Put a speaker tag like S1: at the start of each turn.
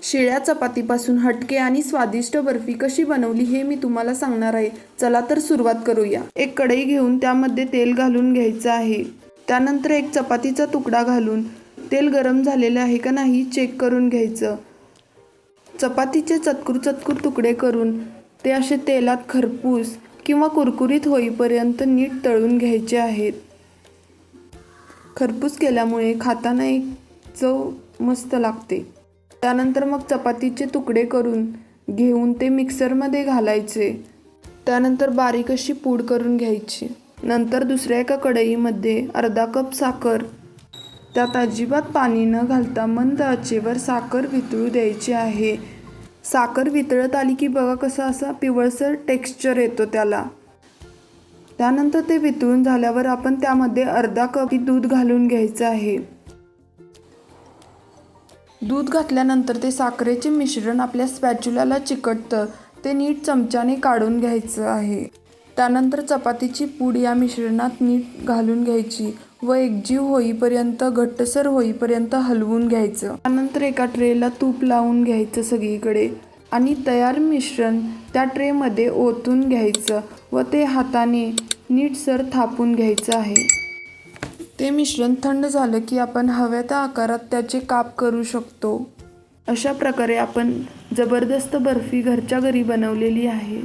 S1: शिळ्या चपातीपासून हटके आणि स्वादिष्ट बर्फी कशी बनवली हे मी तुम्हाला सांगणार आहे. चला तर सुरुवात करूया. एक कढई घेऊन त्यामध्ये तेल घालून घ्यायचं आहे. त्यानंतर एक चपातीचा तुकडा घालून तेल गरम झालेले आहे का नाही चेक करून घ्यायचं. चपातीचे चतकुर तुकडे करून ते असे तेलात खरपूस किंवा कुरकुरीत होईपर्यंत नीट तळून घ्यायचे आहेत. खरपूस केल्यामुळे खाताना एक चव मस्त लागते. त्यानंतर मग चपातीचे तुकडे करून घेऊन ते मिक्सरमध्ये घालायचे. त्यानंतर बारीक अशी पूड करून घ्यायची. नंतर दुसऱ्या एका कढईमध्ये अर्धा कप साखर, त्यात अजिबात पाणी न घालता मंद आचेवर साखर वितळू द्यायची आहे. साखर वितळत आली की बघा कसं असा पिवळसर टेक्स्चर येतो त्याला. त्यानंतर ते वितळून झाल्यावर आपण त्यामध्ये अर्धा कप दूध घालून घ्यायचं आहे. दूध घातल्यानंतर ते साखरेचे मिश्रण आपल्या स्पॅच्युलाला चिकटतं, ते नीट चमच्याने काढून घ्यायचं आहे. त्यानंतर चपातीची पूड या मिश्रणात नीट घालून घ्यायची व एकजीव होईपर्यंत, घट्टसर होईपर्यंत हलवून घ्यायचं. त्यानंतर एका ट्रेला तूप लावून घ्यायचं सगळीकडे आणि तयार मिश्रण त्या ट्रेमध्ये ओतून घ्यायचं व ते हाताने नीटसर थापून घ्यायचं आहे. ते मिश्रण थंड झालं की आपण हव्या त्या आकारात त्याचे काप करू शकतो. अशा प्रकारे आपण जबरदस्त बर्फी घरच्या घरी बनवलेली आहे.